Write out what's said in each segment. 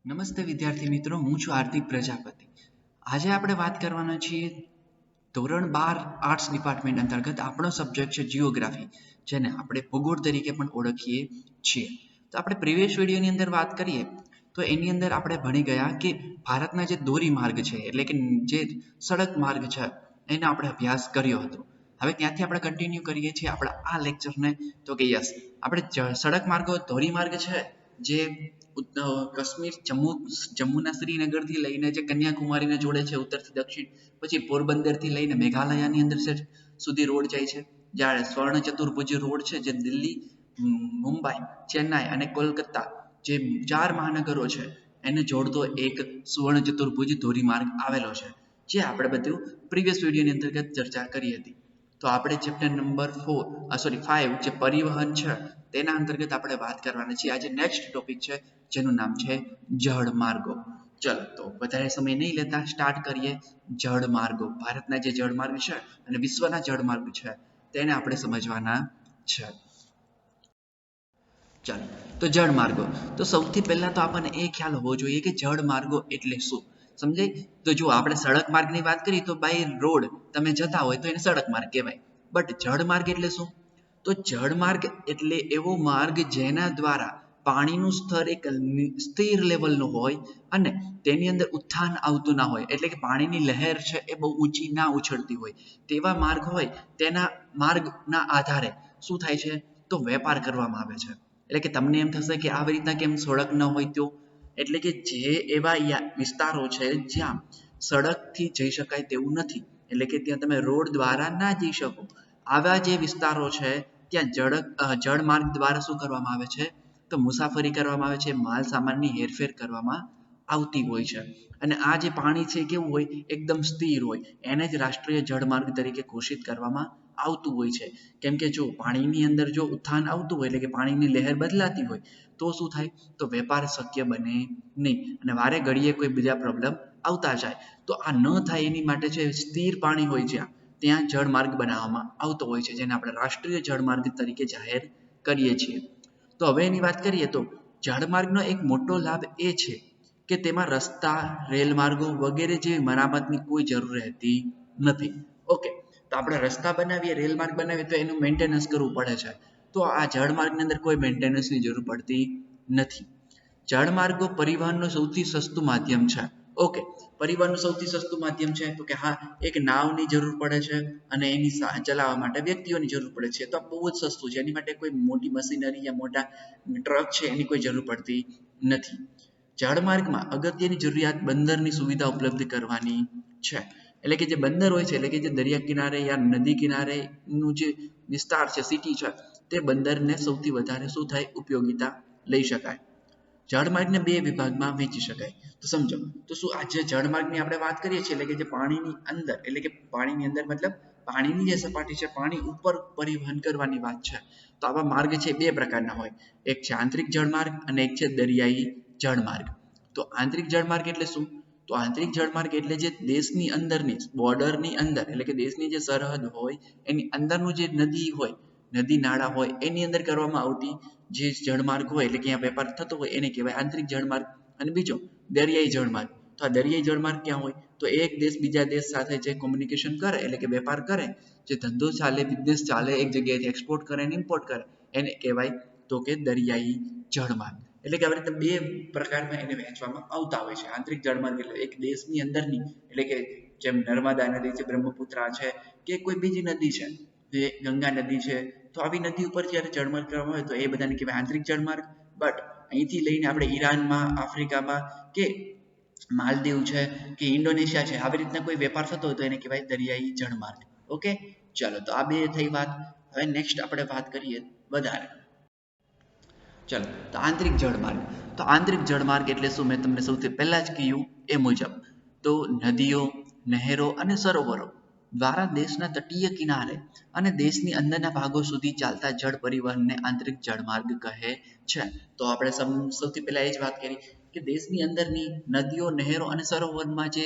નમસ્તે વિદ્યાર્થી મિત્રો, હું છું હાર્દિક પ્રજાપતિ. આજે આપણે વાત કરવાના છીએ ધોરણ 12 આર્ટ્સ ડિપાર્ટમેન્ટ અંતર્ગત આપણો સબ્જેક્ટ છે જીઓગ્રાફી, જેને આપણે ભૂગોળ તરીકે પણ ઓળખીએ છીએ. તો આપણે પ્રીવિયસ વિડીયોની અંદર વાત કરીએ તો એની અંદર આપણે ભણી ગયા કે ભારતના જે ધોરીમાર્ગ છે એટલે કે જે સડક માર્ગ છે એનો આપણે અભ્યાસ કર્યો હતો. હવે ત્યાંથી આપણે કન્ટિન્યુ કરીએ છીએ આપણા આ લેક્ચરને. તો કે યસ, આપણે સડક માર્ગો ધોરીમાર્ગ છે જે કાશ્મીર જમ્મુના શ્રીનગરથી લઈને જે કન્યાકુમારીને જોડે છે ઉત્તરથી દક્ષિણ, પછી પોરબંદરથી લઈને મેઘાલયાની અંદર સુધી રોડ જાય છે. જ્યારે સ્વર્ણ ચતુર્ભુજ રોડ છે જે દિલ્હી, મુંબઈ, ચેન્નાઈ અને કોલકાતા જે 4 મહાનગરો છે એને જોડતો એક સુવર્ણ ચતુર્ભુજ ધોરીમાર્ગ આવેલો છે, જે આપણે બધું પ્રીવિયસ વિડીયોની અંતર્ગત ચર્ચા કરી હતી. તો આપણે ચેપ્ટર નંબર 5 જે પરિવહન છે તેના અંતર્ગત આપણે વાત કરવાના છીએ. આજે નેક્સ્ટ ટોપિક છે જેનું નામ છે જળમાર્ગો. ચલો તો વધારે સમય નહીં લેતા સ્ટાર્ટ કરીએ. જળમાર્ગો, ભારતના જે જળમાર્ગ છે અને વિશ્વના જળમાર્ગ છે તેને આપણે સમજવાના છે. ચાલો તો જળમાર્ગો, તો સૌથી પહેલા તો આપણને એ ખ્યાલ હોવો જોઈએ કે જળમાર્ગો એટલે શું, સમજાય? તો જો આપણે સડક માર્ગની વાત કરીએ તો બાય રોડ તમે જતા હોય તો એને સડક માર્ગ કહેવાય, બટ જળમાર્ગ એટલે શું? તો જળમાર્ગ એટલે એવો માર્ગ જેના દ્વારા પાણીનું સ્તર એક સ્થિર લેવલનું હોય અને તેની અંદર ઉત્થાન આવતું ના હોય, એટલે કે પાણીની લહેર છે એ બહુ ઊંચી ના ઉછળતી હોય તેવા માર્ગ હોય. તેના માર્ગના આધારે શું થાય છે તો વેપાર કરવામાં આવે છે. એટલે કે તમને એમ થશે કે આવી રીતના કેમ સડક ન હોય તો, એટલે કે જે એવા વિસ્તારો છે જ્યાં સડકથી જઈ શકાય તેવું નથી, એટલે કે ત્યાં તમે રોડ દ્વારા ના જઈ શકો, આવા જે વિસ્તારો છે ત્યાં જળમાર્ગ દ્વારા શું કરવામાં આવે છે તો મુસાફરી કરવામાં આવે છે, માલ સામાનની હેરફેર કરવામાં આવતી હોય છે. અને આ જે પાણી છે કેવું હોય, એકદમ સ્થિર હોય, એને જ રાષ્ટ્રીય જળમાર્ગ તરીકે ઘોષિત કરવામાં આવતું હોય છે. કેમ કે જો પાણીની અંદર જો ઉત્થાન આવતું હોય, એટલે કે પાણીની લહેર બદલાતી હોય તો શું થાય તો વેપાર શક્ય બને નહીં અને વારે ઘડીએ કોઈ બીજા પ્રોબ્લેમ આવતા જાય. તો આ ન થાય એની માટે છે સ્થિર પાણી હોય ત્યાં જળમાર્ગ બનાવવામાં આવતો હોય છે, જેને આપણે રાષ્ટ્રીય જળમાર્ગ તરીકે જાહેર કરીએ છીએ. તો હવે એની વાત કરીએ તો જળમાર્ગનો એક મોટો લાભ એ છે કે તેમાં રસ્તા, રેલ માર્ગો વગેરે જેવી મરામતની કોઈ જરૂર રહેતી નથી. ઓકે, તો આપણે રસ્તા બનાવીએ, રેલ માર્ગ બનાવીએ તો એનું મેન્ટેનન્સ કરવું પડે છે, તો આ જળમાર્ગની અંદર કોઈ મેન્ટેનન્સની જરૂર પડતી નથી. જળમાર્ગો પરિવહનનું સૌથી સસ્તું માધ્યમ છે. ઓકે, પરિવહનનું સૌથી સસ્તું માધ્યમ છે તો કે હા, એક નાવની જરૂર પડે છે અને એની ચલાવવા માટે વ્યક્તિઓની જરૂર પડે છે, તો આ બહુ જ સસ્તું છે. એની માટે કોઈ મોટી મશીનરી યા મોટા ટ્રક છે એની કોઈ જરૂર પડતી નથી. જળમાર્ગમાં અગત્યની જરૂરિયાત બંદરની સુવિધા ઉપલબ્ધ કરવાની છે. એટલે કે જે બંદર હોય છે, એટલે કે જે દરિયા કિનારે યા નદી કિનારેનું જે વિસ્તાર છે, સિટી છે, તે બંદરને સૌથી વધારે શું થાય ઉપયોગિતા લઈ શકાય. જળમાર્ગને 2 વિભાગમાં વહેંચી શકાય. તો સમજો, તો શું આ જે જળમાર્ગની આપણે વાત કરીએ છીએ એટલે કે જે પાણીની અંદર, એટલે કે પાણીની અંદર મતલબ પાણીની જે સપાટી છે પાણી ઉપર પરિવહન કરવાની વાત છે. તો આવા માર્ગ છે 2 પ્રકારના હોય, એક છે આંતરિક જળમાર્ગ અને એક છે દરિયાઈ જળમાર્ગ. તો આંતરિક જળમાર્ગ એટલે શું? તો આંતરિક જળમાર્ગ એટલે જે દેશની અંદરની બોર્ડરની અંદર, એટલે કે દેશની જે સરહદ હોય એની અંદરનું જે નદી હોય, નદી નાળા હોય એની અંદર કરવામાં આવતી જે જળમાર્ગ હોય, એટલે કે અહીંયા વેપાર થતો હોય એને કહેવાય આંતરિક જળમાર્ગ. અને બીજો દરિયાઈ જળમાર્ગ. તો આ દરિયાઈ જળમાર્ગ ક્યાં હોય તો એક દેશ બીજા દેશ સાથે જે કોમ્યુનિકેશન કરે, એટલે કે વેપાર કરે, જે ધંધો ચાલે, બિઝનેસ ચાલે, એક જગ્યાએથી એક્સપોર્ટ કરે અને ઇમ્પોર્ટ કરે, એને કહેવાય તો કે દરિયાઈ જળમાર્ગ. એટલે કે આવી રીતે 2 પ્રકારમાં એને વહેંચવામાં આવતા હોય છે. આંતરિક જળમાર્ગ એટલે એક દેશની અંદરની, એટલે કે જેમ નર્મદા નદી છે, બ્રહ્મપુત્રા છે કે કોઈ બીજી નદી છે, જે ગંગા નદી છે, તો આવી નદી ઉપર જ્યારે જળમાર્ગ કરવામાં આવે તો એ બધાને કહેવાય આંતરિક જળમાર્ગ. બટ અહીંથી લઈને આપણે ઈરાનમાં, આફ્રિકામાં કે માલદીવ છે કે ઇન્ડોનેશિયા છે, આવી રીતના કોઈ વેપાર થતો હોય તો એને કહેવાય દરિયાઈ જળમાર્ગ. ઓકે, ચાલો તો આ 2 થઈ વાત. હવે નેક્સ્ટ આપણે વાત કરીએ વધારે. ચલો તો આંતરિક જળમાર્ગ. તો આંતરિક જળમાર્ગ એટલે શું, મેં તમને સૌથી પહેલા જ કહ્યું એ મુજબ, તો નદીઓ, નહેરો અને સરોવરો દ્વારા દેશના તટીય કિનારે અને દેશની અંદરના ભાગો સુધી ચાલતા જળ પરિવહનને આંતરિક જળમાર્ગ કહે છે. તો આપણે સૌથી પહેલા એ જ વાત કરી કે દેશની અંદરની નદીઓ, નહેરો અને સરોવરમાં જે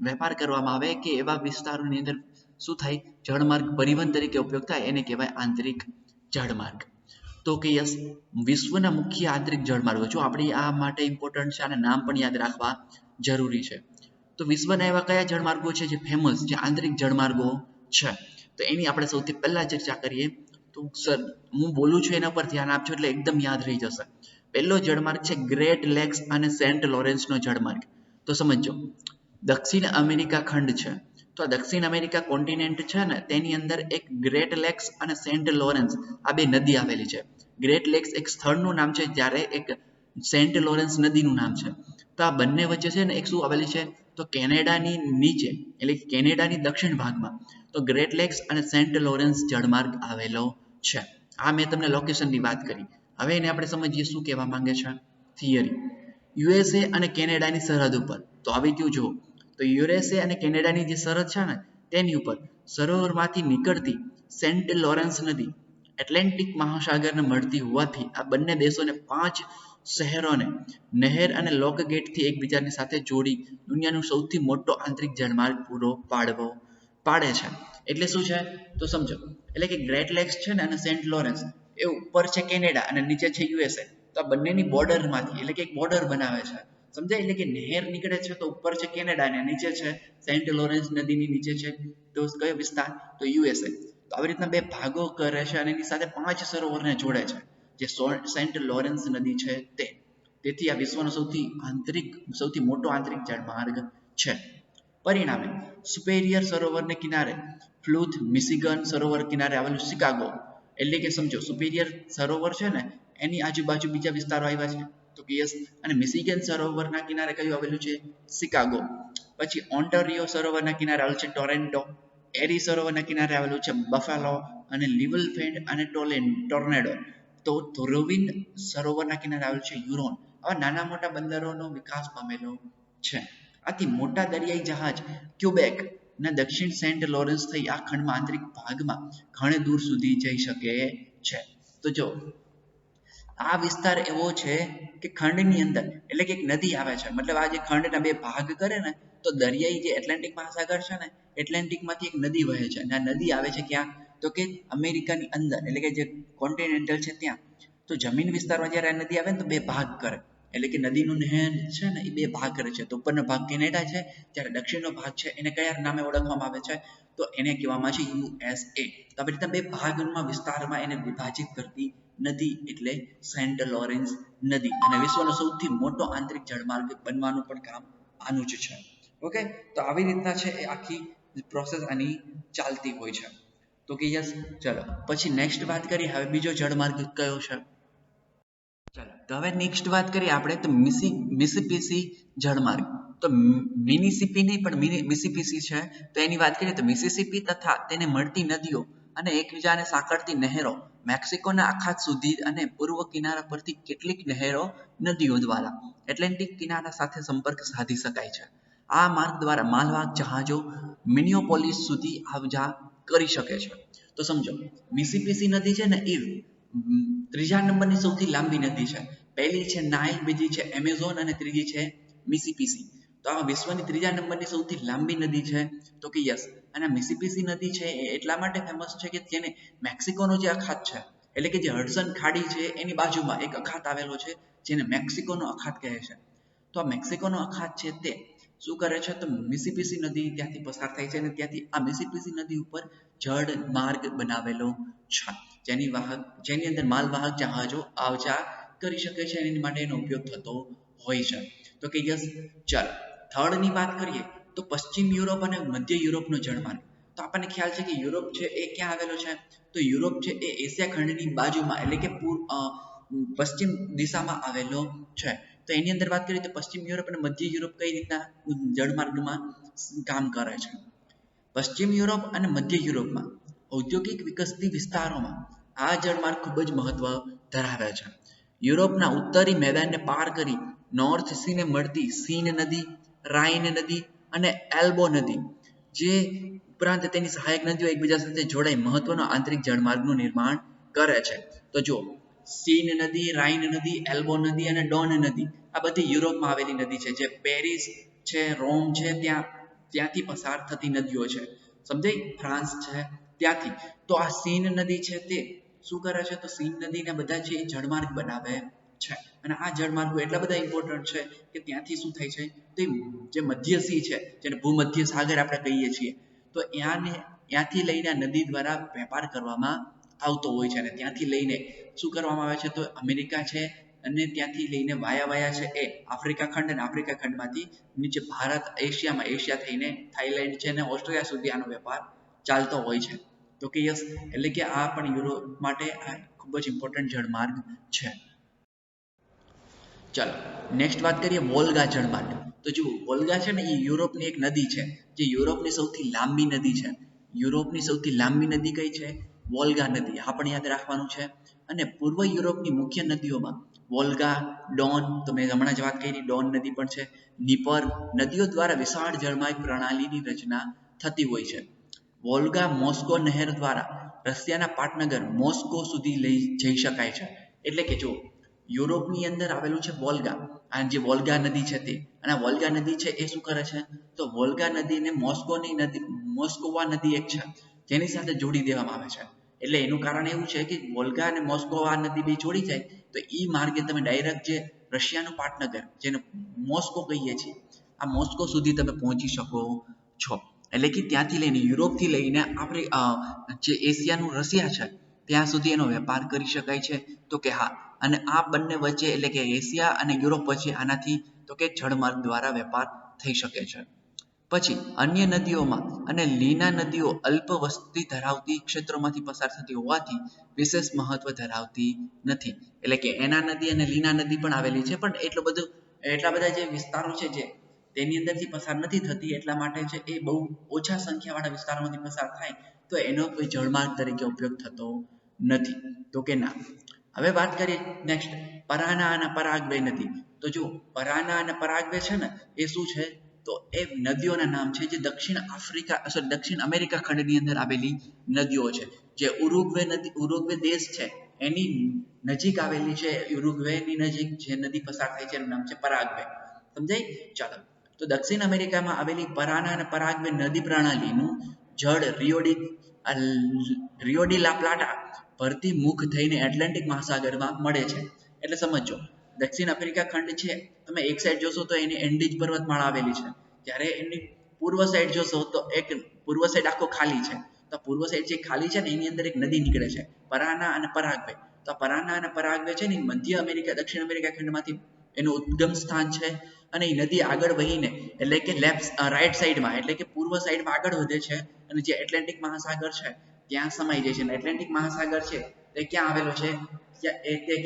વેપાર કરવામાં આવે કે એવા વિસ્તારોની અંદર શું થાય, જળમાર્ગ પરિવહન તરીકે ઉપયોગ થાય એને કહેવાય આંતરિક જળમાર્ગ. તો કે યસ, વિશ્વના મુખ્ય આંતરિક જળમાર્ગો, જો આપણે આ માટે ઇમ્પોર્ટન્ટ છે અને નામ પણ યાદ રાખવા જરૂરી છે. તો વિશ્વના એવા કયા જળમાર્ગો છે જે ફેમસ, જે આંતરિક જળમાર્ગો છે, તો એની આપણે સૌથી પહેલા ચર્ચા કરીએ. તો સર હું બોલું છું એના પર ધ્યાન આપજો એટલે એકદમ યાદ રહી જશે. પહેલો જળમાર્ગ છે ગ્રેટ લેક્સ અને સેન્ટ લોરેન્સનો જળમાર્ગ. તો સમજો, દક્ષિણ અમેરિકા ખંડ છે, તો આ દક્ષિણ અમેરિકા કોન્ટિનેન્ટ છે ને, તેની અંદર એક ગ્રેટ લેક્સ અને સેન્ટ લોરેન્સ આ બે નદી આવેલી છે. ગ્રેટ લેક્સ એક સ્થળનું નામ છે, જ્યારે એક સેન્ટ લોરેન્સ નદીનું નામ છે. તો આ બંને વચ્ચે છે ને એક શું આવેલી છે, તો કેનેડાની નીચે એટલે કે કેનેડાની દક્ષિણ ભાગમાં તો ગ્રેટ લેક્સ અને સેન્ટ લોરેન્સ જળમાર્ગ આવેલો છે. આ મેં તમને લોકેશનની વાત કરી. હવે એને આપણે સમજીએ શું કહેવા માંગે છે. થિયરી, યુએસએ અને કેનેડાની સરહદ ઉપર, તો આવી ગયું જુઓ, તો યુએસએ અને કેનેડાની જે સરહદ છે ને તેની ઉપર સરોવરમાંથી નીકળતી સેન્ટ લોરેન્સ નદી એટલાન્ટિક મહાસાગરને મળતી હોવાથી આ બંને દેશોને 5 શહેરોને નહેર અને લોક ગેટથી એકબીજાની સાથે જોડી દુનિયાનો સૌથી મોટો આંતરિક જળમાર્ગ પૂરો પાડે છે. એટલે શું છે તો સમજો, એટલે કે ગ્રેટ લેક્સ છે ને અને સેન્ટ લોરેન્સ એ ઉપર છે કેનેડા અને નીચે છે યુએસએ. તો આ બંનેની બોર્ડરમાંથી એટલે કે એક બોર્ડર બનાવે છે, સમજાય. એટલે કે નહેર નીકળે છે તો ઉપર છે કેનેડા અને નીચે છે સેન્ટ લોરેન્સ નદીની નીચે છે તો કયો વિસ્તાર, તો યુએસએ. તો આવી રીતના બે ભાગો કરે છે અને એની સાથે 5 સરોવરને જોડે છે, જે સેન્ટ લોરેન્સ નદી છે તે. તેથી આ વિશ્વનો સૌથી મોટો આંતરિક જળમાર્ગ છે. પરિણામે સુપેરિયર સરોવરને કિનારે ફ્લુથ, મિશિગન સરોવર કિનારે આવેલું શિકાગો, એટલે કે સમજો સુપેરિયર સરોવર છે ને એની આજુબાજુ બીજા વિસ્તારો આવ્યા છે, તો કે યસ. અને મિશિગન સરોવરના કિનારે કયું આવેલું છે, શિકાગો. પછી ઓન્ટારિયો સરોવરના કિનારે આવેલું છે ટોરેન્ટો. એરી સરોવરના કિનારે આવેલું છે બફાલો અને લિવલફેન્ડ અને ટોર્નેડો. તો ધોરોવિન સરોવરના કિનારે આવેલું છે યુરોન. આવા નાના મોટા બંદરોનો વિકાસ પામેલો છે. આથી મોટા દરિયાઈ જહાજ ક્યુબેક ના દક્ષિણ સેન્ટ લોરેન્સ થઈ આ ખંડમાં આંતરિક ભાગમાં ઘણે દૂર સુધી જઈ શકે છે. તો જો આ વિસ્તાર એવો છે કે ખંડની અંદર એટલે કે એક નદી આવે છે, મતલબ આ જે ખંડના બે ભાગ કરે ને, તો દરિયાઈ જે એટલાન્ટિક મહાસાગર છે ને, એટલાન્ટિકમાંથી એક નદી વહે છે અને આ નદી આવે છે ક્યાં, તો કે અમેરિકાની અંદર એટલે કે જે કોન્ટિનેન્ટલ છે ત્યાં. તો જમીન વિસ્તારમાં જ્યારે આ નદી આવે ને તો બે ભાગ કરે, એટલે કે નદીનું નહેર છે ને એ બે ભાગ કરે છે. તો ઉપરનો ભાગ કેનેડા છે, જ્યારે દક્ષિણનો ભાગ છે એને કયા નામે ઓળખવામાં આવે છે, તો એને કહેવામાં છે યુએસએ. તો આવી રીતના બે ભાગમાં વિસ્તારમાં એને વિભાજિત કરતી નદી એટલે સેન્ટ લોરેન્સ નદી. અને વિશ્વનો સૌથી મોટો આંતરિક જળમાર્ગ બનવાનું પણ કામ આનું જ છે. ઓકે, તો આવી રીતના છે એ આખી પ્રોસેસ આની ચાલતી હોય છે. તો કે યસ, ચલો પછી નેક્સ્ટ વાત કરીએ. હવે બીજો જળમાર્ગ કયો છે, ચાલો તો હવે નેક્સ્ટ વાત કરીએ આપણે તો મિસિસિપી જળમાર્ગ. તો મિનિસિપી નહીં પણ મિસિસિપી છે, તો એની વાત કરીએ તો મિસિસિપી તથા તેને મળતી નદીઓ અને એકબીજાને સાંકળતી નહેરો મેક્સિકોના અખાત સુધી અને પૂર્વ કિનારા પરથી કેટલીક નહેરો નદીઓ દ્વારા એટલાન્ટિક કિનારા સાથે સંપર્ક સાધી શકાય છે. આ માર્ગ દ્વારા માલવાહક જહાજો મિનિયોપોલિસ સુધી આવજા કરી શકે છે. તો સમજો, મિસિસિપી નદી છે ને એ ત્રીજા નંબરની સૌથી લાંબી નદી છે. પહેલી છે નાઇલ, બીજી છે એમેઝોન અને ત્રીજી છે મિસિસિપી. તો આ વિશ્વની ત્રીજા નંબરની સૌથી લાંબી નદી છે, તો કે યસ. અને મિસિસિપી નદી છે એ એટલા માટે ફેમસ છે કે તેને મેક્સિકોનો જે અખાત છે એટલે કે જે હડસન ખાડી છે એની બાજુમાં એક અખાત આવેલો છે જેને મેક્સિકોનો અખાત કહે છે. તો આ મેક્સિકોનો અખાત છે તે શું કરે છે, તો મિસિસિપી નદી ત્યાંથી પસાર થાય છે અને ત્યાંથી આ મિસિસિપી નદી ઉપર જળ માર્ગ બનાવેલો છે, જેની અંદર માલવાહક જહાજો આવજા કરી શકે છે અને એની માટે એનો ઉપયોગ થતો હોય છે. તો કે યસ, ચાલો થર્ડની વાત કરીએ તો પશ્ચિમ યુરોપ અને મધ્ય યુરોપનો જળમાર્ગ. તો આપણને ખ્યાલ છે કે યુરોપ છે એ ક્યાં આવેલો છે, તો યુરોપ છે એ એશિયા ખંડની બાજુમાં એટલે કે પશ્ચિમ દિશામાં આવેલો છે. તો એની અંદર વાત કરીએ તો પશ્ચિમ યુરોપ અને મધ્ય યુરોપ કઈ રીતના જળમાર્ગમાં કામ કરે છે. પશ્ચિમ યુરોપ અને મધ્ય યુરોપમાં ઔદ્યોગિક વિકસતી વિસ્તારોમાં આ જળમાર્ગ ખૂબ જ મહત્વ ધરાવે છે. યુરોપના ઉત્તરી મેદાનને પાર કરી નોર્થ સીને મળતી સીન નદી, રાઇન નદી અને એલ્બો નદી જે ઉપરાંત તેની સહાયક નદીઓ એકબીજા સાથે જોડાઈ મહત્વનો આંતરિક જળમાર્ગનું નિર્માણ કરે છે. તો જો સીન નદી, રાઇન નદી, એલ્બો નદી અને ડોન નદી આ બધી યુરોપમાં આવેલી નદી છે, જે પેરિસ છે, રોમ છે ત્યાંથી પસાર થતી નદીઓ છે, સમજાઈ, ફ્રાન્સ છે ત્યાંથી. તો આ સીન નદી છે તે શું કરે છે તો સીન નદીને બધા છે એ જળમાર્ગ બનાવે છે અને આ જળમાર્ગો એટલા બધા ઇમ્પોર્ટન્ટ છે કે ત્યાંથી શું થાય છે તો જે મધ્ય સી છે જેને ભૂમધ્ય સાગર આપણે કહીએ છીએ તો ત્યાંથી લઈને નદી દ્વારા વેપાર કરવામાં આવતો હોય છે અને ત્યાંથી લઈને શું કરવામાં આવે છે તો અમેરિકા છે અને ત્યાંથી લઈને વાયા છે એ આફ્રિકા ખંડ અને આફ્રિકા ખંડમાંથી નીચે ભારત એશિયા થઈને થાઈલેન્ડ છે અને ઓસ્ટ્રેલિયા સુધી આનો વેપાર ચાલતો હોય છે તો કે યસ એટલે કે આ પણ યુરોપ માટે આ ખૂબ જ ઇમ્પોર્ટન્ટ જળમાર્ગ છે ચાલો નેક્સ્ટ વાત કરીએ વોલ્ગા જળમાર્ગ તો જુઓ વોલ્ગા છે ને એ યુરોપની એક નદી છે જે યુરોપની સૌથી લાંબી નદી છે યુરોપની સૌથી લાંબી નદી કઈ છે વોલ્ગા નદી આ પણ યાદ રાખવાનું છે અને પૂર્વ યુરોપની મુખ્ય નદીઓમાં વોલ્ગા ડોન તો મેં હમણાં જ વાત કરી ડોન નદી પણ છે નીપર નદીઓ દ્વારા વિશાળ જળમાર્ગ પ્રણાલીની રચના થતી હોય છે વોલ્ગા મોસ્કો નહેર દ્વારા રશિયાના પાટનગર મોસ્કો સુધી લઈ જઈ શકાય છે એટલે કે જો યુરોપની અંદર આવેલું છે વોલ્ગા આ જે વોલ્ગા નદી છે તે અને વોલ્ગા નદી છે એ શું કરે છે તો વોલ્ગા નદીને મોસ્કોવા નદી એક છે જેની સાથે જોડી દેવામાં આવે છે એટલે એનું કારણ એવું છે કે વોલ્ગા અને મોસ્કોવા નદી બે જોડી જાય તો એ માર્ગે તમે ડાયરેક્ટ જે રશિયાનું પાટનગર જેને મોસ્કો કહીએ છીએ આ મોસ્કો સુધી તમે પહોંચી શકો છો એટલે કે ત્યાંથી લઈને યુરોપથી લઈને આપણે જે એશિયાનું રશિયા છે ત્યાં સુધી એનો વેપાર કરી શકાય છે તો કે હા અને આ બંને વચ્ચે એટલે કે એશિયા અને યુરોપ વચ્ચે આનાથી તો કે જળમાર્ગ દ્વારા વેપાર થઈ શકે છે પછી અન્ય નદીઓમાં અને લીના નદીઓ અલ્પ વસ્તી ધરાવતી ક્ષેત્રોમાંથી પસાર થતી હોવાથી વિશેષ મહત્વ ધરાવતી નથી એટલે કે એના નદી અને લીના નદી પણ આવેલી છે પણ એટલા બધા જે વિસ્તારો છે જે તેની અંદરથી પસાર નથી થતી એટલા માટે છે એ બહુ ઓછા સંખ્યાવાળા વિસ્તારોમાંથી પસાર થાય તો એનો કોઈ જળમાર્ગ તરીકે ઉપયોગ થતો નથી તો કે ના હવે વાત કરીએ નેક્સ્ટ પરાના અને પરાગ્વે નદી તો જો પરાના અને પરાગ્વે છે ને એ શું છે તો એ નદીઓના નામ છે જે દક્ષિણ અમેરિકા ખંડની અંદર આવેલી નદીઓ છે જે ઉરુગ્વે દેશ છે એની નજીક આવેલી છે ઉરુગ્વેની નજીક જે નદી પસાર થાય છે એનું નામ છે પરાગ્વે સમજાય ચાલો તો દક્ષિણ અમેરિકામાં આવેલી પરાના અને પરાગ્વે નદી પ્રણાલીનું જળ રિયોડી લા પ્લાટા ભરતી મુખ થઈને એટલાન્ટિક મહાસાગરમાં મળે છે એટલે સમજો દક્ષિણ આફ્રિકા ખંડ છે તમે એક સાઈડ જોશો તો એની એન્ડીજ પર્વતમાળા આવેલી છે જ્યારે એની પૂર્વ સાઈડ જોશો તો એક પૂર્વ સાઈડ આખો ખાલી છે તો પૂર્વ સાઈડ જે ખાલી છે ને એની અંદર એક નદી નીકળે છે પરાના અને પરાગ્વે તો પરાના અને પરાગ્વે છે ને મધ્ય અમેરિકા દક્ષિણ અમેરિકા ખંડમાંથી એનું ઉદ્ગમ સ્થાન છે અને એ નદી આગળ વહીને એટલે કે રાઈટ સાઈડમાં એટલે કે પૂર્વ સાઈડમાં આગળ વધે છે અને જે એટલાન્ટિક મહાસાગર છે ત્યાં સમાઈ જાય છે અને એટલાન્ટિક મહાસાગર છે તે ક્યાં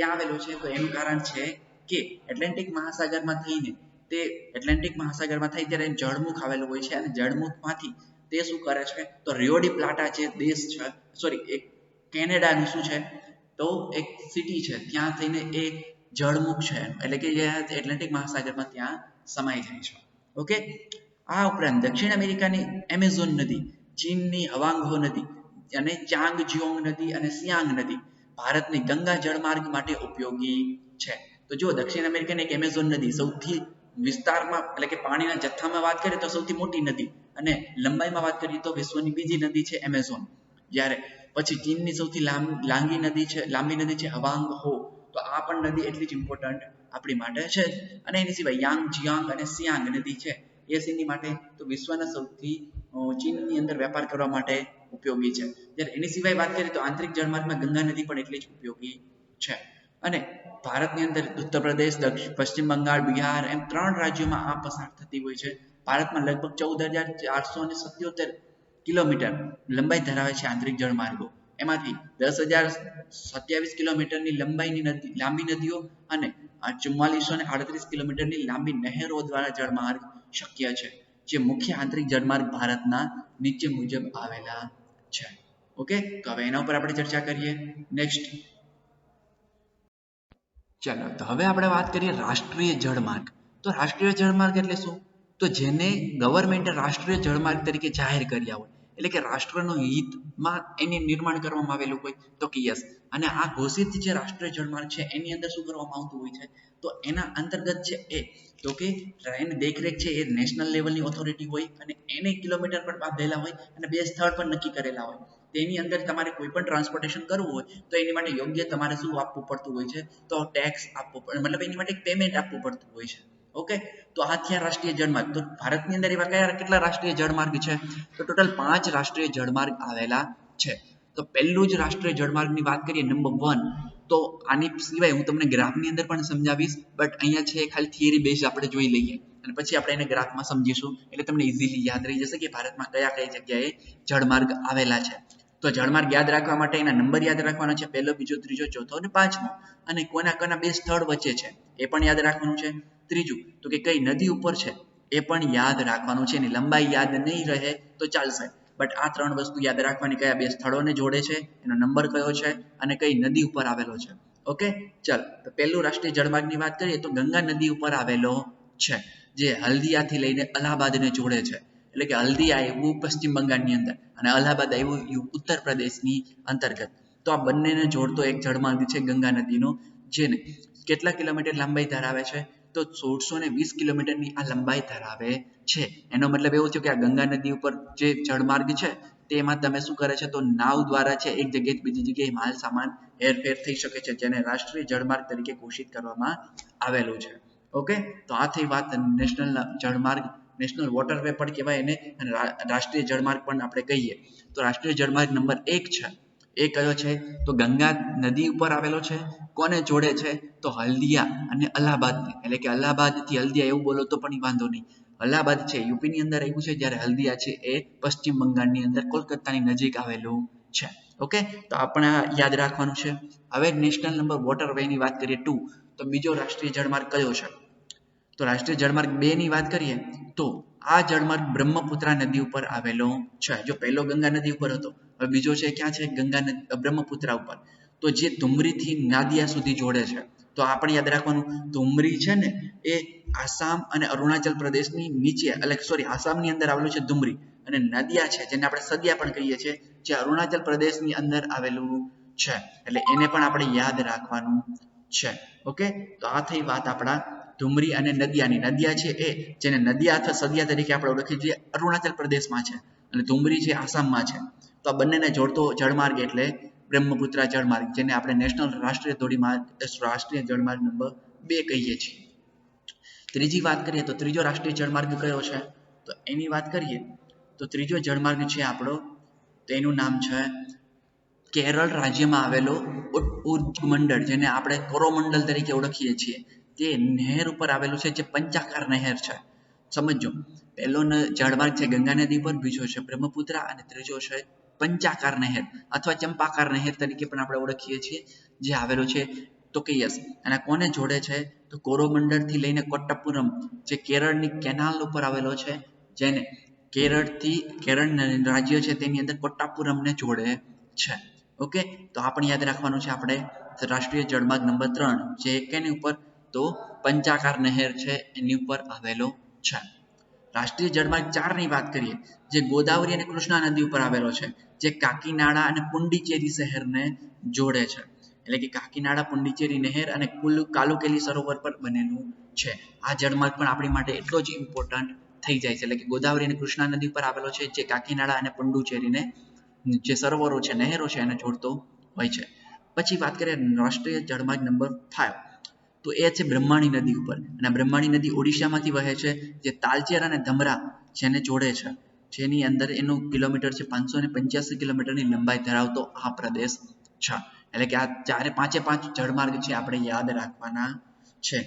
આવેલો છે તો એનું કારણ છે કે એટલાન્ટિક મહાસાગરમાં થઈને તે એટલાન્ટિક મહાસાગરમાં થાય ત્યારે જળમુખ આવેલું હોય છે અને જળમુખમાંથી તે શું કરે છે તો રિયોડી પ્લાટા જે દેશ છે એક કેનેડાનું શું છે તો એક સિટી છે ત્યાં થઈને એ જળમુખ છે એટલે કે જે એટલાન્ટિક મહાસાગરમાં ત્યાં સમાઈ જાય છે ઓકે આ ઉપરાંત દક્ષિણ અમેરિકાની એમેઝોન નદી ચીનની હવાંગહો નદી અને ચાંગજિયોંગ નદી અને સિયાંગ નદી ભારતની ગંગા જળમાર્ગ માટે ઉપયોગી છે તો જો દક્ષિણ અમેરિકાની એક એમેઝોન નદી સૌથી વિસ્તારમાં એટલે કે પાણીના જથ્થામાં વાત કરીએ તો સૌથી મોટી નદી અને લંબાઈમાં વાત કરીએ તો વિશ્વની બીજી નદી છે એમેઝોન જ્યારે પછી ચીનની સૌથી લાંબી નદી છે હવાંગહો તો આ પણ નદી એટલી જ ઇમ્પોર્ટન્ટ આપણી માટે છે અને એની સિવાય યાંગજિયાંગ અને સિયાંગ નદી છે એ સીની માટે તો વિશ્વના સૌથી ચીનની અંદર વેપાર કરવા માટે ઉપયોગી છે જ્યારે એની સિવાય વાત કરીએ તો આંતરિક જળમાર્ગમાં ગંગા નદી પણ એટલી જ ઉપયોગી છે અને ભારતની અંદર ઉત્તર પ્રદેશ પશ્ચિમ બંગાળ બિહાર એમ 3 રાજ્યોમાં આ પસાર થતી હોય છે ભારતમાં લગભગ 14,477 કિલોમીટર લંબાઈ ધરાવે છે આંતરિક જળમાર્ગો એમાંથી 10,027 કિલોમીટરની લાંબી નદીઓ અને 4438 કિલોમીટરની લાંબી નહેરો દ્વારા જળમાર્ગ શક્ય છે જે મુખ્ય આંતરિક જળમાર્ગ ભારતના નીચે મુજબ આવેલા છે ઓકે તો હવે એના ઉપર આપણે ચર્ચા કરીએ નેક્સ્ટ ચાલો તો હવે આપણે વાત કરીએ રાષ્ટ્રીય જળમાર્ગ તો રાષ્ટ્રીય જળમાર્ગ એટલે શું તો જેને ગવર્મેન્ટે રાષ્ટ્રીય જળમાર્ગ તરીકે જાહેર કર્યા હોય એટલે કે રાષ્ટ્રનો હિતમાં એની નિર્માણ કરવામાં આવેલું હોય તો કે યસ અને આ ઘોષિત જે રાષ્ટ્રીય જળમાર્ગ છે એની અંદર શું કરવામાં આવતું હોય છે તો એના અંતર્ગત છે એ તો કે એની દેખરેખ છે એ નેશનલ લેવલની ઓથોરિટી હોય અને એને કિલોમીટર પર બાંધેલા હોય અને બે સ્થળ પર નક્કી કરેલા હોય તેની અંદર તમારે કોઈ પણ ટ્રાન્સપોર્ટેશન કરવું હોય તો એની માટે યોગ્ય તમારે શું આપવું પડતું હોય છે, તો ટેક્સ આપવો પડે, મતલબ એની માટે પેમેન્ટ આપવું પડતું હોય છે. ઓકે, તો આ થયા રાષ્ટ્રીય જળમાર્ગ. તો ભારતની અંદર એવા કેટલા રાષ્ટ્રીય જળમાર્ગ છે, તો ટોટલ 5 રાષ્ટ્રીય જળમાર્ગ આવેલા છે. તો પહેલું જ રાષ્ટ્રીય જળમાર્ગની વાત કરીએ નંબર 1, તો આની સિવાય હું તમને ગ્રાફની અંદર પણ સમજાવીશ, બટ અહીંયા છે ખાલી થિયરી બેઝ આપણે જોઈ લઈએ અને પછી આપણે એને ગ્રાફમાં સમજીશું, એટલે તમને ઇઝીલી યાદ રહી જશે કે ભારતમાં કયા કઈ જગ્યાએ જળમાર્ગ આવેલા છે. તો જળમાર્ગ યાદ રાખવા માટે એના નંબર યાદ રાખવાના છે, પહેલો, બીજો, ત્રીજો, ચોથો અને પાંચમો, અને કોના બે સ્થળ વચ્ચે છે એ પણ યાદ રાખવાનું છે. ત્રીજું તો કે કઈ નદી ઉપર છે એ પણ યાદ રાખવાનું છે. એની લંબાઈ યાદ નહીં રહે તો ચાલશે, બટ આ 3 વસ્તુ યાદ રાખવાની, કયા બે સ્થળોને જોડે છે, એનો નંબર કયો છે અને કઈ નદી ઉપર આવેલો છે. ઓકે, ચાલો, તો પહેલું રાષ્ટ્રીય જળમાર્ગની વાત કરીએ તો ગંગા નદી ઉપર આવેલો છે, જે હલ્દિયાથી લઈને અલ્હાબાદને જોડે છે. એટલે કે હલ્દિયા આવ્યું પશ્ચિમ બંગાળની અંદર અને અલ્હાબાદ આવ્યું ઉત્તર પ્રદેશની અંતર્ગત. તો આ બંનેને જોડતો એક જળમાર્ગ છે ગંગા નદીનો, જેને કેટલા કિલોમીટર લંબાઈ ધરાવે છે, તો 1620 કિલોમીટરની આ લંબાઈ ધરાવે છે. એનો મતલબ એવો છે કે આ ગંગા નદી ઉપર જે જળમાર્ગ છે તેમાં તમે શું કરે છે, તો નાવ દ્વારા છે એક જગ્યાએથી બીજી જગ્યાએ માલ સામાન હેરફેર થઈ શકે છે, જેને રાષ્ટ્રીય જળમાર્ગ તરીકે ઘોષિત કરવામાં આવેલું છે. ઓકે, તો આ થઈ વાત નેશનલ જળમાર્ગ, નેશનલ વોટરવે પણ કહેવાય એને, અને રાષ્ટ્રીય જળમાર્ગ પણ આપણે કહીએ. તો રાષ્ટ્રીય જળમાર્ગ નંબર 1 છે એ કયો છે, તો ગંગા નદી ઉપર આવેલો છે. કોને જોડે છે, તો હલ્દિયા અને અલ્હાબાદને, એટલે કે અલ્હાબાદ થી હલ્દિયા એવું બોલો તો પણ વાંધો નહીં. અલ્હાબાદ છે યુપીની અંદર આવ્યું છે, જ્યારે હલ્દિયા છે એ પશ્ચિમ બંગાળની અંદર કોલકાતાની નજીક આવેલું છે. ઓકે, તો આપણે યાદ રાખવાનું છે. હવે નેશનલ નંબર વોટરવેની વાત કરીએ 2, તો બીજો રાષ્ટ્રીય જળમાર્ગ કયો છે, તો રાષ્ટ્રીય જળમાર્ગ 2 ની વાત કરીએ તો આ જળમાર્ગ બ્રહ્મપુત્રા નદી ઉપર આવેલો છે. જો પહેલો ગંગા નદી ઉપર હતો, હવે બીજો છે ક્યાં છે, બ્રહ્મપુત્રા ઉપર, તો જે ધુમરીથી નાદિયા સુધી જોડે છે. તો આપણે યાદ રાખવાનું, ધુમરી છે ને એ આસામ અને અરુણાચલ પ્રદેશની નીચે, એટલે સોરી આસામની અંદર આવેલું છે ધુમરી, અને નદિયા છે જેને આપણે સદિયા પણ કહીએ છીએ, જે અરુણાચલ પ્રદેશની અંદર આવેલું છે. એટલે એને પણ આપણે યાદ રાખવાનું છે. ઓકે, તો આ થઈ વાત આપણા ધુમરી અને નદિયાની. નદિયા છે એ જેને નદિયા અથવા સદિયા તરીકે આપણે ઓળખીએ છીએ, અરુણાચલ પ્રદેશમાં છે, અને ધુમરી છે આસામમાં છે. તો આ બંનેને જોડતો જળમાર્ગ એટલે બ્રહ્મપુત્રા જળમાર્ગ, જેને આપણે નેશનલ રાષ્ટ્રીય જળમાર્ગ નંબર 2 કહીએ છીએ. ત્રીજી વાત કરીએ તો ત્રીજો રાષ્ટ્રીય જળમાર્ગ કયો છે, તો એની વાત કરીએ તો ત્રીજો જળમાર્ગ છે આપણો, તેનું નામ છે કેરળ રાજ્યમાં આવેલો ઉર્જમંડળ, જેને આપણે કોરોમંડલ તરીકે ઓળખીએ છીએ, તે નહેર ઉપર આવેલું છે, જે પંચાકાર નહેર છે. સમજો, પહેલો જળમાર્ગ છે ગંગા નદી પર, બીજો છે બ્રહ્મપુત્રા અને ત્રીજો છે પંચાકાર નહેર અથવા ચંપાકાર નહેર તરીકે પણ આપણે ઓળખીએ છીએ, જે આવેલો છે તો કે યસ. અને કોને જોડે છે, તો કોરોમંડળ થી લઈને કોટ્ટાપુરમ, જે કેરળની કેનાલ ઉપર આવેલો છે, જેને કેરળ રાજ્ય છે તેની અંદર કોટ્ટાપુરમને જોડે છે. ઓકે, તો આ પણ યાદ રાખવાનું છે આપણે. રાષ્ટ્રીય જળમાર્ગ નંબર 3 જે કેની ઉપર, તો પંચાકાર નહેર છે એની ઉપર આવેલો છે. રાષ્ટ્રીય જળમાર્ગ 4 ની વાત કરીએ, જે ગોદાવરી અને કૃષ્ણા નદી ઉપર આવેલો છે, જે કાકીનાડા અને પુંડિચેરી શહેરને જોડે છે. એટલે કે કાકીનાડા, પુંડિચેરી નહેર અને કાલુકેલી સરોવર પર બનેલું છે. આ જળમાર્ગ પણ આપણી માટે એટલો જ ઇમ્પોર્ટન્ટ થઈ જાય છે. એટલે કે ગોદાવરી અને કૃષ્ણા નદી પર આવેલો છે, જે કાકીનાડા અને પુંડુચેરીને જે સરોવરો છે, નહેરો છે, એને જોડતો હોય છે. પછી વાત કરીએ રાષ્ટ્રીય જળમાર્ગ નંબર 5, તો એ છે બ્રહ્માણી નદી ઉપર, અને બ્રહ્માણી નદી ઓડિશામાંથી વહે છે, જે તાલચેર અને ધમરા જેને જોડે છે, જેની અંદર એનું કિલોમીટર છે 585 કિલોમીટરની લંબાઈ ધરાવતો આ પ્રદેશ છે. એટલે કે આ પાંચે પાંચ જળમાર્ગ છે આપણે યાદ રાખવાના છે.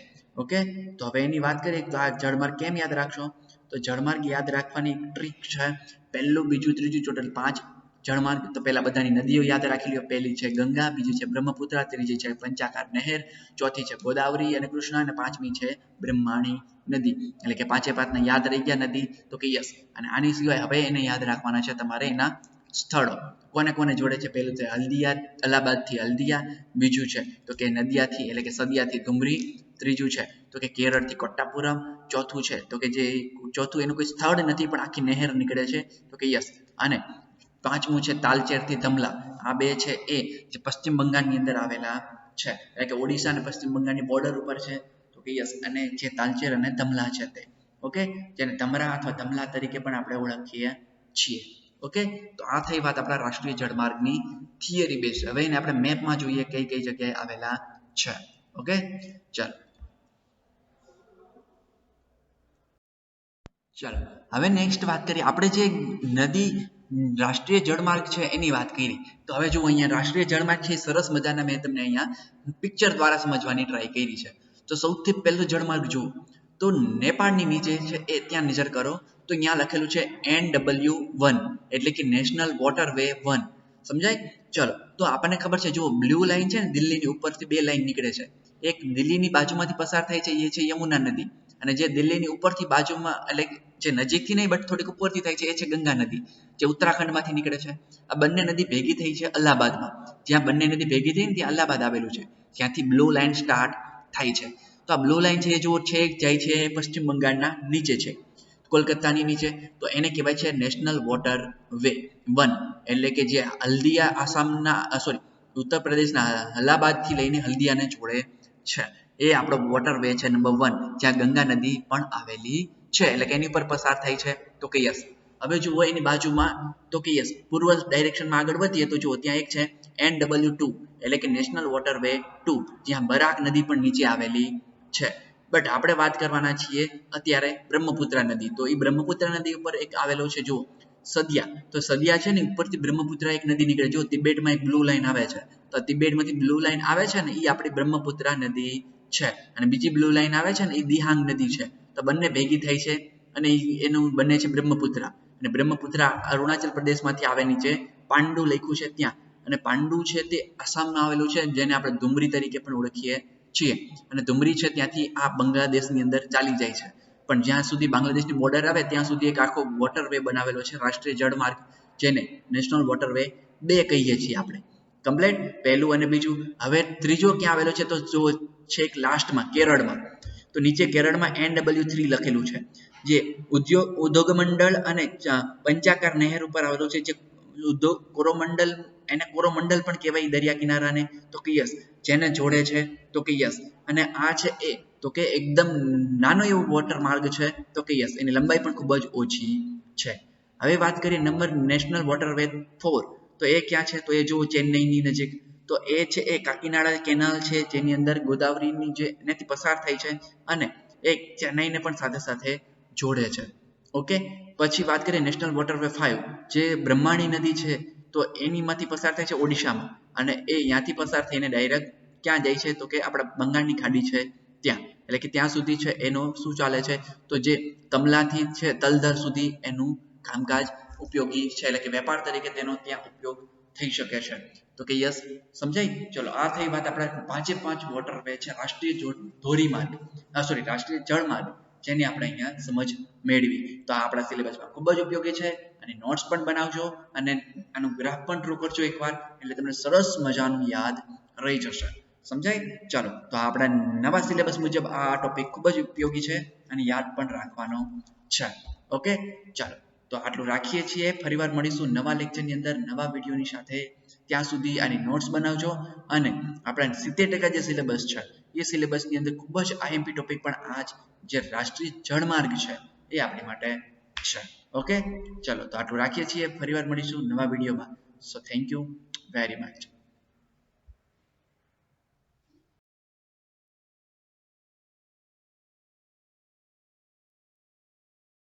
ઓકે, તો હવે એની વાત કરીએ તો આ જળમાર્ગ કેમ યાદ રાખશો, તો જળમાર્ગ યાદ રાખવાની ટ્રીક છે, પહેલું, બીજું, ત્રીજું, ટોટલ 5 જળમાર્ગ. તો પહેલા બધાની નદીઓ યાદ રાખી લ્યો. પહેલી છે ગંગા, બીજી છે બ્રહ્મપુત્રા, ત્રીજી છે પંચાકાર નહેર, ચોથી છે ગોદાવરી અને કૃષ્ણા, અને પાંચમી છે બ્રહ્માણી નદી. એટલે કે પાંચે પાંચને યાદ રહી ગયા નદી, તો કે યસ. અને આની સિવાય હવે એને યાદ રાખવાના છે તમારે એના સ્થળો, કોને કોને જોડે છે. પહેલું છે હલ્દિયા, અલ્હાબાદ થી હલ્દિયા, બીજું છે તો કે નદિયાથી એટલે કે સદિયાથી ધુમરી, ત્રીજું છે તો કે કેરળથી કોટ્ટાપુરમ, ચોથું છે તો કે ચોથું એનું કોઈ સ્થળ નથી પણ આખી નહેર નીકળે છે, તો કે યસ. અને પાંચમું છે તાલચેરથી ધમલા. આ બે છે એ જે પશ્ચિમ બંગાળની અંદર આવેલા છે, એટલે કે ઓડિશા અને પશ્ચિમ બંગાળની બોર્ડર ઉપર છે, તો કે યસ. અને જે તાલચેર અને ધમલા છે તે, ઓકે, જેને ધમરા અથવા ધમલા તરીકે પણ આપણે ઓળખીએ છીએ. ઓકે, તો આ થઈ વાત આપણા રાષ્ટ્રીય જળમાર્ગની થિયરી બેઝ. હવે એને આપણે મેપમાં જોઈએ કઈ કઈ જગ્યાએ આવેલા છે. ઓકે, ચાલો ચાલો હવે નેક્સ્ટ વાત કરીએ. આપણે જે નદી રાષ્ટ્રીય જળમાર્ગ છે એની વાત કરી. તો હવે જો અહીંયા રાષ્ટ્રીય જળમાર્ગ છે સરસ મજાના મેં તમને અહીંયા પિક્ચર દ્વારા સમજવાની ટ્રાય કરી છે. તો સૌથી પહેલું જળમાર્ગ જુઓ તો નેપાળની નીચે છે એ ત્યાં નજર કરો તો અહીંયા લખેલું છે NW1 એટલે કે નેશનલ વોટરવે 1. સમજાય? ચલો તો આપણને ખબર છે જો બ્લુ લાઈન છે ને દિલ્હીની ઉપરથી બે લાઈન નીકળે છે. એક દિલ્હીની બાજુમાંથી પસાર થાય છે એ છે યમુના નદી, અને જે દિલ્હીની ઉપરથી બાજુમાં એટલે જે નજીકથી નહીં બટ થોડીક ઉપરથી થાય છે એ છે ગંગા નદી, જે ઉત્તરાખંડમાંથી નીકળે છે. આ બંને નદી ભેગી થઈ છે અલ્હાબાદમાં. જ્યાં બંને નદી ભેગી થઈ ને ત્યાં અલ્હાબાદ આવેલું છે, જ્યાંથી બ્લુ લાઈન સ્ટાર્ટ થાય છે. તો આ બ્લુ લાઈન છે એ જો છેક જાય છે પશ્ચિમ બંગાળના નીચે છે, કોલકાતાની નીચે. તો એને કહેવાય છે નેશનલ વોટર વે 1, એટલે કે જે હલ્દિયા આસામના સોરી ઉત્તર પ્રદેશના અલ્હાબાદથી લઈને હલ્દિયાને જોડે છે. એ આપણો વોટર વે છે નંબર 1, જ્યાં ગંગા નદી પણ આવેલી છે, એટલે કે એની ઉપર પસાર થાય છે. તો કે યસ. હવે જુઓ એની બાજુમાં તો કે યસ પૂર્વ ડાયરેક્શનમાં આગળ વધીએ તો જુઓ ત્યાં એક છે NW2 એટલે કે નેશનલ વોટર વે 2, જ્યાં બરાક નદી પણ નીચે આવેલી છે. બટ આપણે વાત કરવાના છીએ અત્યારે બ્રહ્મપુત્રા નદી. તો એ બ્રહ્મપુત્રા નદી ઉપર એક આવેલો છે જુઓ સદિયા. તો સદિયા છે ને ઉપરથી બ્રહ્મપુત્રા એક નદી નીકળે. જો તિબેટમાં એક બ્લુ લાઈન આવે છે, તો તિબેટમાંથી બ્લુ લાઈન આવે છે ને એ આપણી બ્રહ્મપુત્રા નદી છે. અને બીજી બ્લુ લાઈન આવે છે ને એ દિહાંગ નદી છે. તો બંને ભેગી થઈ છે અને એનું બને છે બ્રહ્મપુત્રા. અને બ્રહ્મપુત્રા અરુણાચલ પ્રદેશમાંથી આવેલી છે, પાંડુ લખ્યું છે ત્યાં. અને પાંડુ છે તે આસામમાં આવેલું છે, જેને આપણે ધુમરી તરીકે પણ ઓળખીએ છીએ. અને ધુમરી છે ત્યાંથી આ બાંગ્લાદેશની અંદર ચાલી જાય છે. પણ જ્યાં સુધી બાંગ્લાદેશની બોર્ડર આવે ત્યાં સુધી એક આખો વોટરવે બનાવેલો છે રાષ્ટ્રીય જળમાર્ગ, જેને નેશનલ વોટરવે 2 કહીએ છીએ આપણે. કમ્પ્લીટ પહેલું અને બીજું. હવે ત્રીજો ક્યાં આવેલો છે તો જો છેક લાસ્ટમાં કેરળમાં. તો નીચે કેરળમાં NW3 લખેલું છે, જે ઉદ્યોગ મંડળ અને પંચાકાર નહેર ઉપર આવેલો છે. જે કોરોમંડલ, એને કોરોમંડલ પણ કહેવાય દરિયા કિનારાને. તો કે યસ. જેને જોડે છે તો કે યસ. અને આ છે એ તો કે એકદમ નાનો એવો વોટર માર્ગ છે. તો કે યસ એની લંબાઈ પણ ખૂબ જ ઓછી છે. હવે વાત કરીએ નંબર નેશનલ વોટરવે 4. તો એ ક્યાં છે તો એ જો ચેન્નઈની નજીક. તો એ છે એ કાકીનાડા કેનાલ છે, જેની અંદર ગોદાવરીની જે એનાથી પસાર થાય છે અને એ ચેન્નઈને પણ સાથે સાથે જોડે છે. ઓકે, પછી વાત કરીએ નેશનલ વોટરવે 5, જે બ્રહ્માણી નદી છે. તો એનીમાંથી પસાર થાય છે ઓડિશામાં, અને એ ત્યાંથી પસાર થઈને ડાયરેક્ટ ક્યાં જાય છે તો કે આપણા બંગાળની ખાડી છે ત્યાં. એટલે કે ત્યાં સુધી છે એનો શું ચાલે છે તો જે કમલાથી છે તલધર સુધી એનું કામકાજ ઉપયોગી છે, એટલે કે વેપાર તરીકે તેનો ત્યાં ઉપયોગ થઈ શકે છે. તો કે યસ સમજાય. ચલો આ થઈ વાત આપણા 5 વોટરવે છે રાષ્ટ્રીય ધોરીમાર્ગ રાષ્ટ્રીય જળમાર્ગ, જેની આપણે અહીંયા સમજ મેળવી. તો આ આપણા સિલેબસમાં ખૂબ જ ઉપયોગી છે, અને નોટ્સ પણ બનાવજો અને આનું ગ્રાફ પણ ડ્રો કરજો એકવાર, એટલે તમને સરસ મજાનું યાદ રહી જશે. સમજાય? ચાલો તો આપણા નવા સિલેબસ મુજબ આ ટોપિક ખૂબ જ ઉપયોગી છે અને યાદ પણ રાખવાનો છે. ઓકે, ચાલો તો આટલું રાખીએ છીએ. ફરીવાર મળીશું નવા લેક્ચરની અંદર નવા વિડીયોની સાથે. ત્યાં સુધી આની નોટ્સ બનાવજો, અને આપણા 70% જે સિલેબસ છે એ સિલેબસની અંદર ખૂબ જ IMP ટોપિક પણ આ જે રાષ્ટ્રીય જળમાર્ગ છે એ આપણી માટે છે. ઓકે, ચલો તો આટલું રાખીએ છીએ. ફરીવાર મળીશું નવા વિડીયોમાં. So thank you very much.